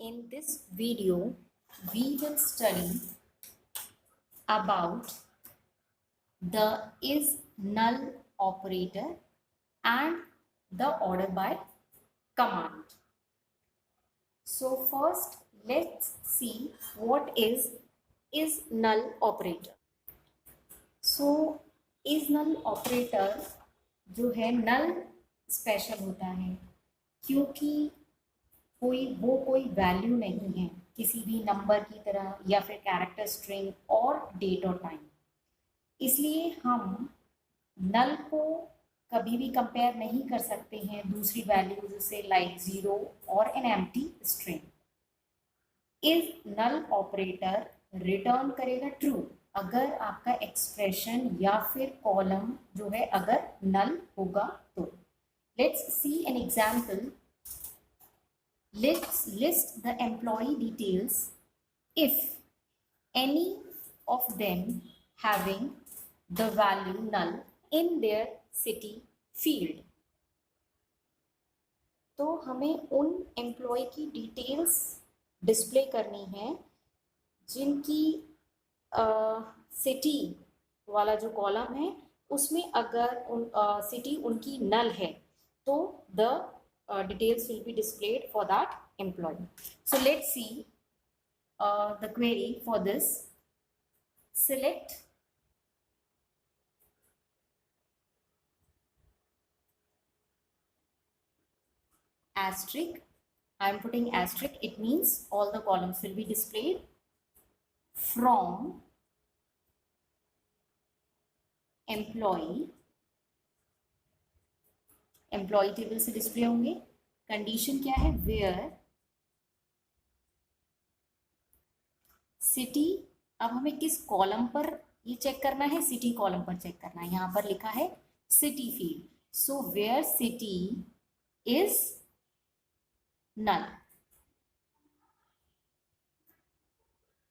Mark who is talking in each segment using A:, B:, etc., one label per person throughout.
A: In this video, we will study about the is null operator and the order by command. So first, let's see what is null operator. So is null operator जो है null special होता है क्योंकि कोई value नहीं है किसी भी नंबर की तरह या फिर कैरेक्टर स्ट्रिंग और डेट और टाइम, इसलिए हम नल को कभी भी कंपेयर नहीं कर सकते हैं दूसरी वैल्यूज से लाइक 0 और an empty string. Is null operator return करेगा ट्रू अगर आपका एक्सप्रेशन या फिर कॉलम जो है अगर नल होगा तो। Let's see an example. Let's list the employee details if any of them having the value null in their city field। तो हमें उन एम्प्लॉय की डिटेल्स डिस्प्ले करनी है जिनकी सिटी वाला जो कॉलम है उसमें अगर सिटी उनकी नल है तो the details will be displayed for that employee. So let's see the query for this. Select asterisk. I am putting asterisk. It means all the columns will be displayed from employee table से display होंगे। Condition क्या है? Where city. अब हमें किस column पर ये check करना है? सिटी कॉलम पर चेक करना है। यहां पर लिखा है city field. So where city is null,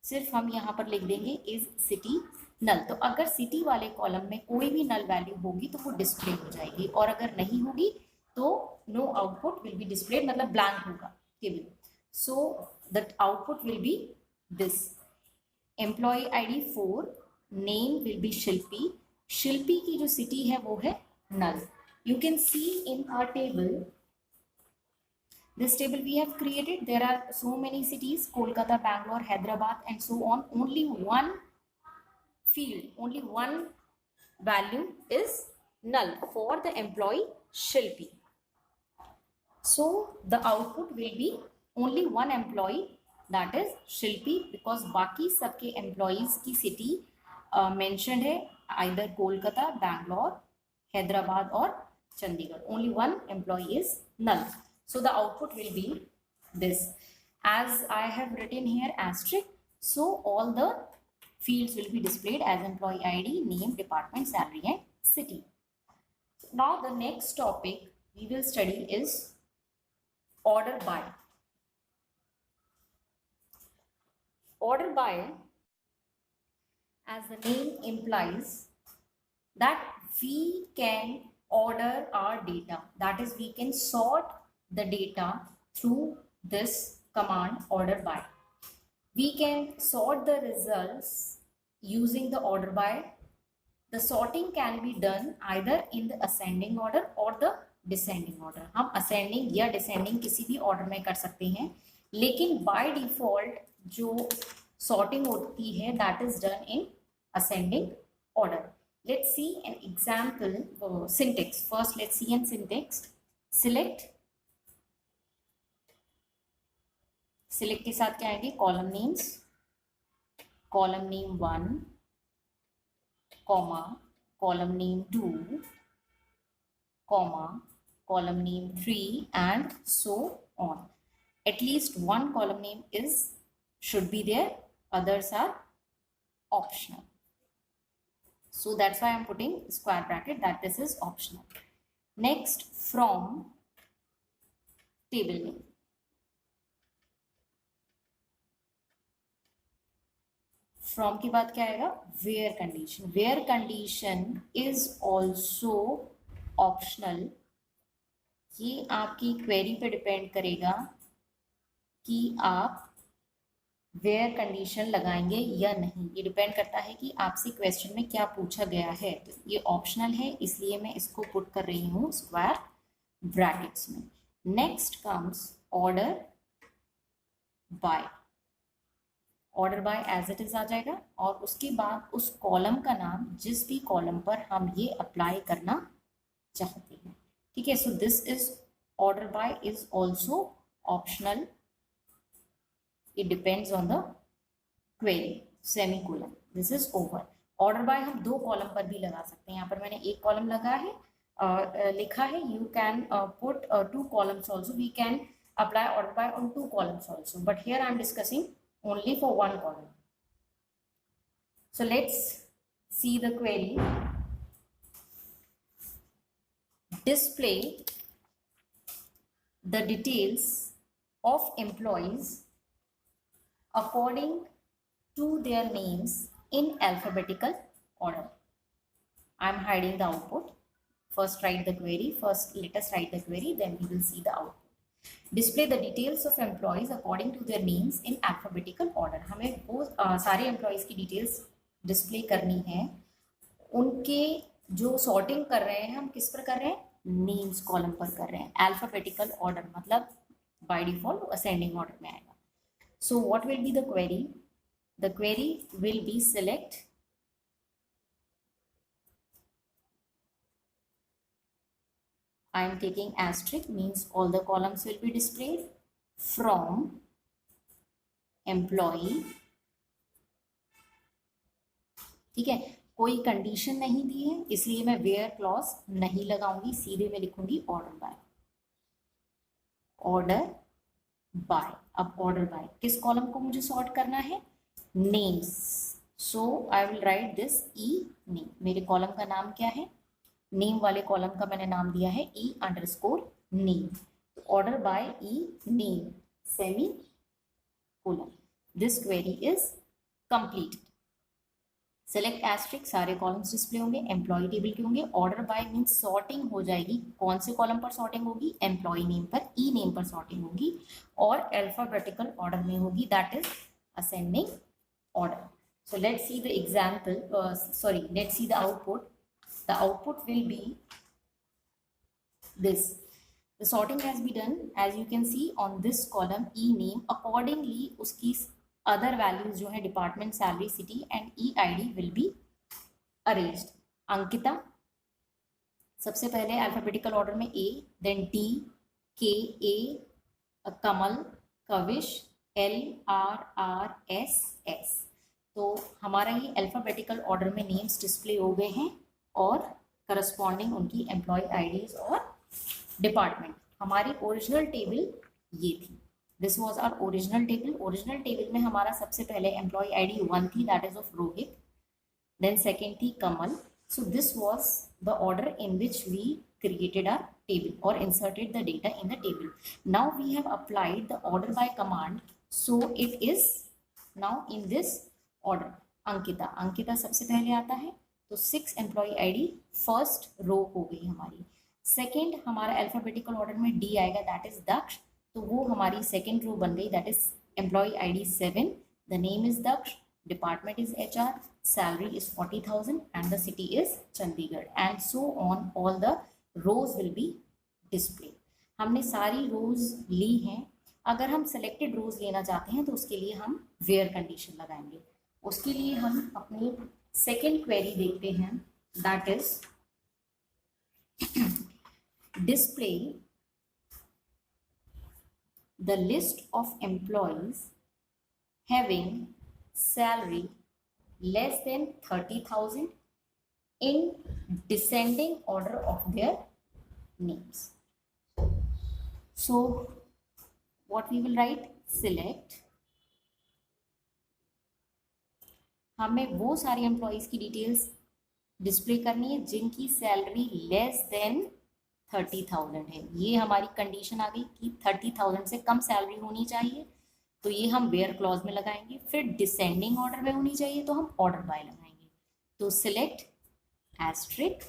A: सिर्फ हम यहां पर लिख देंगे इज सिटी नल। तो अगर सिटी वाले कॉलम में कोई भी नल वैल्यू होगी तो वो डिस्प्ले हो जाएगी और अगर नहीं होगी तो no output will be displayed, मतलब ब्लैंक होगा table. So that output will be this. Employee ID 4, name will be Shilpi. Shilpi की जो सिटी है वो है null. You can see in our table, this table we have created, there are so many cities, Kolkata, Bangalore, Hyderabad and so on. Only one field, only one value is null for the employee Shilpi. So the output will be only one employee, that is Shilpi, because बाकी सबके employees की city mentioned है either Kolkata, Bangalore, Hyderabad or Chandigarh. Only one employee is null. So the output will be this. As I have written here asterisk, so all the fields will be displayed as employee ID, name, department, salary and city. Now the next topic we will study is order by. Order by, as the name implies, that we can order our data, that is we can sort the data through this command order by. We can sort the results using the order by. The sorting can be done either in the ascending order or the descending order. हम ascending या descending किसी भी order में कर सकते हैं, लेकिन by default जो sorting होती है that is done in ascending order. Let's see an example syntax. First let's see an syntax. Select के साथ क्या आएंगे? Column names, column name 1, comma column name 2, comma column name 3 and so on. At least one column name should be there, others are optional. So that's why I'm putting square bracket that this is optional. Next, from table name. From के बाद क्या आएगा? Where condition. Where condition is also optional. ये आपकी query पे depend करेगा कि आप वेयर कंडीशन लगाएंगे या नहीं। ये डिपेंड करता है कि आपसे क्वेश्चन में क्या पूछा गया है। तो ये ऑप्शनल है, इसलिए मैं इसको पुट कर रही हूँ स्क्वायर ब्रैकेट्स में। Next comes order by. Order by as it is आ जाएगा, और उसके बाद उस कॉलम का नाम जिस भी कॉलम पर हम ये अप्लाई करना चाहते हैं। ठीक है, सो this is order by is also optional, it depends on the query, semicolon, this is over. Order by हम दो कॉलम पर भी लगा सकते हैं। यहाँ पर मैंने एक कॉलम लगा है, लिखा है you can put two columns also, we can apply order by on two columns also, but here I am discussing only for one column. So let's see the query. Display the details of employees according to their names in alphabetical order. I am hiding the output. First write the query. First let us write the query, then we will see the output. Display the details of employees according to their names in alphabetical order. हमें वो सारे employees की details display करनी है। उनके जो sorting कर रहे हैं हम किस पर कर रहे हैं? Names column पर कर रहे हैं। Alphabetical order मतलब by default ascending order में आएगा। So what will be the query? The query will be select I am taking asterisk, means all the columns will be displayed from employee। ठीक है, कोई कंडीशन नहीं दी है इसलिए मैं वेयर क्लॉज नहीं लगाऊंगी, सीधे मैं लिखूंगी ऑर्डर बाय। ऑर्डर बाय, अब ऑर्डर बाय किस कॉलम को मुझे सॉर्ट करना है? Names. So I will write this E name. मेरे कॉलम का नाम क्या है? नेम वाले कॉलम का मैंने नाम दिया है E underscore name. Order by E name semicolon. This query is completed. Select asterisk, सारे कॉलम्स डिस्प्ले होंगे, एम्प्लॉय टेबल के होंगे। ऑर्डर बाय मीन्स सॉर्टिंग हो जाएगी, कौन से कॉलम पर सॉर्टिंग होगी? एम्प्लॉय नेम पर, ई नेम पर सॉर्टिंग होगी और अल्फाबेटिकल ऑर्डर में होगी, that is ascending order. So let's see the example, let's see the output. The output will be this. The sorting has been done, as you can see on this column e name, accordingly उसकी other values जो है department, salary, city and EID will be arranged. Ankita सबसे पहले alphabetical order में A, then D, K, A, Kamal, Kavish, L, R, S, S। तो हमारा ये alphabetical order में names display हो गए हैं और करस्पॉन्डिंग उनकी एम्प्लॉय आईडीज और डिपार्टमेंट। हमारी ओरिजिनल टेबल ये थी, this was our original table. Original table में हमारा सबसे पहले एम्प्लॉय आईडी 1 थी, that is of Rohit, then second थी Kamal. So this was the order in which we created our table or inserted the data in the table. Now we have applied the order by command, so it is now in this order. Ankita सबसे पहले आता है, तो 6 employ ID first row हो गई हमारी। Second हमारा alphabetical order में डी आएगा, दैट इज दक्ष, तो वो हमारी सेकंड रो बन गई, that is employee ID 7, the name is Daksh, department is HR, salary is 40,000 and the city is Chandigarh, and so on all the rows will be display. हमने सारी रोज ली हैं। अगर हम सेलेक्टेड रोज लेना चाहते हैं तो उसके लिए हम वेयर कंडीशन लगाएंगे। उसके लिए हम अपनी सेकेंड क्वेरी देखते हैं, that is display the list of employees having salary less than 30,000 in descending order of their names. So what we will write? Select, हमें वो सारी एम्प्लॉयज़ की डिटेल्स डिस्प्ले करनी है जिनकी सैलरी लेस देन 30,000 है। ये हमारी कंडीशन आ गई कि 30,000 से कम सैलरी होनी चाहिए, तो ये हम वेयर क्लॉज में लगाएंगे। फिर डिसेंडिंग ऑर्डर में होनी चाहिए तो हम ऑर्डर बाय लगाएंगे। तो सिलेक्ट एस्ट्रिक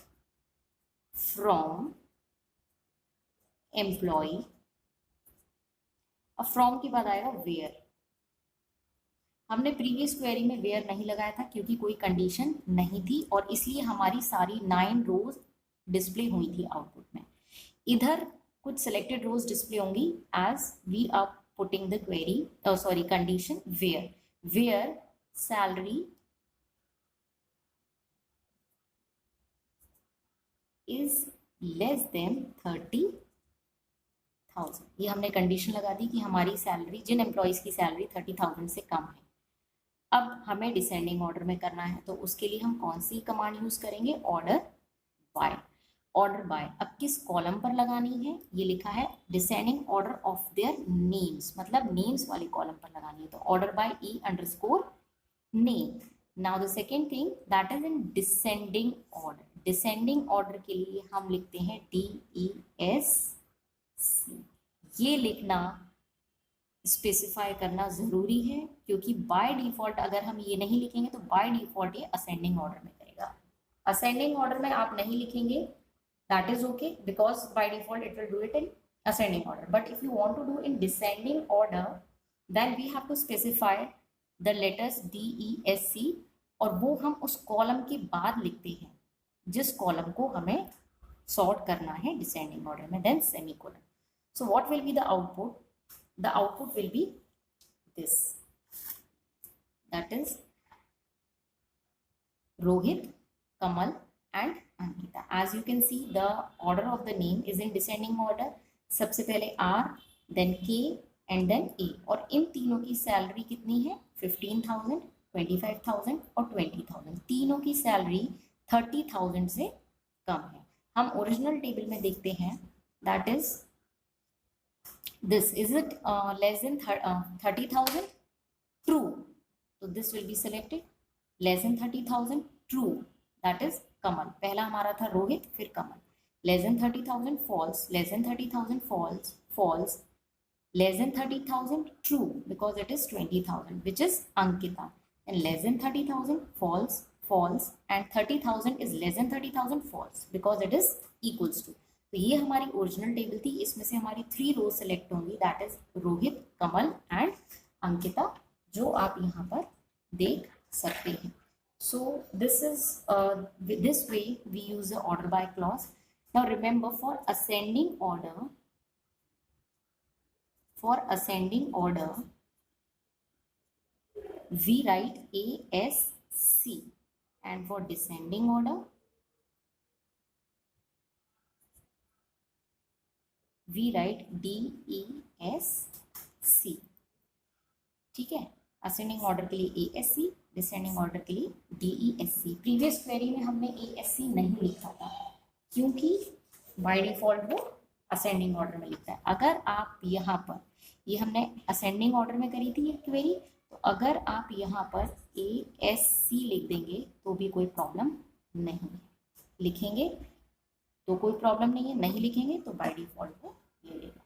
A: फ्रॉम एम्प्लॉय अब फ्रॉम के बाद आएगा वेयर। हमने प्रीवियस क्वेरी में वेयर नहीं लगाया था क्योंकि कोई कंडीशन नहीं थी और इसलिए हमारी सारी 9 रोज डिस्प्ले हुई थी आउटपुट में। इधर कुछ सिलेक्टेड रोज डिस्प्ले होंगी as we are putting the query condition where salary is less than 30,000। ये हमने कंडीशन लगा दी कि हमारी सैलरी, जिन एम्प्लॉयज की सैलरी 30,000 से कम है। अब हमें डिसेंडिंग ऑर्डर में करना है तो उसके लिए हम कौन सी कमांड यूज करेंगे, ऑर्डर बाय। ऑर्डर बाय अब किस कॉलम पर लगानी है, ये लिखा है descending order of their names, मतलब नेम्स वाले कॉलम पर लगानी है। तो order by E name. Now the second thing that is in descending order. Descending order के लिए हम लिखते हैं DESC। ये लिखना स्पेसिफाई करना जरूरी है क्योंकि बाय डिफॉल्ट अगर हम ये नहीं लिखेंगे तो बाय डिफॉल्ट ये असेंडिंग ऑर्डर में करेगा। असेंडिंग ऑर्डर में आप नहीं लिखेंगे that is okay because by default it will do it in ascending order, but if you want to do in descending order then we have to specify the letters DESC और वो हम उस column के बाद लिखते हैं जिस column को हमें सॉर्ट करना है डिसेंडिंग ऑर्डर में, then semicolon. So what will be the output? The output will be this, that is Rohit, Kamal and Ankita. As you can see the order of the name is in descending order. सबसे पहले R, then K and then A और इन तीनों की salary कितनी है 15,000, 25,000 और 20,000। तीनों की सैलरी 30,000 से कम है। हम ओरिजिनल टेबल में देखते हैं that is this, is it less than 30,000? True, so this will be selected less than 30,000 true, that is Kamal। पहला हमारा था रोहित फिर कमल। less than 30,000 false, less than 30,000 false, less than 30,000 true because it is 20,000 which is Ankita, and less than 30,000 false and 30,000 is less than 30,000 false because it is equals to। तो ये हमारी original table थी, इसमें से हमारी 3 rows select होंगी that is Rohit, Kamal and Ankita, जो आप यहाँ पर देख सकते हैं। So this is this way we use the order by clause. Now remember for ascending order we write ASC and for descending order we write DESC। ठीक है, असेंडिंग ऑर्डर के लिए ASC, डिसेंडिंग ऑर्डर के लिए DESC। Previous query में हमने ASC नहीं लिखा था क्योंकि बाय डिफॉल्ट वो असेंडिंग ऑर्डर में लिखता है। अगर आप यहाँ पर, ये हमने असेंडिंग ऑर्डर में करी थी ये क्वेरी, तो अगर आप यहाँ पर ASC लिख देंगे तो भी कोई प्रॉब्लम नहीं है। लिखेंगे तो कोई प्रॉब्लम नहीं है, नहीं लिखेंगे तो बाय डिफॉल्ट वो ये लेगा।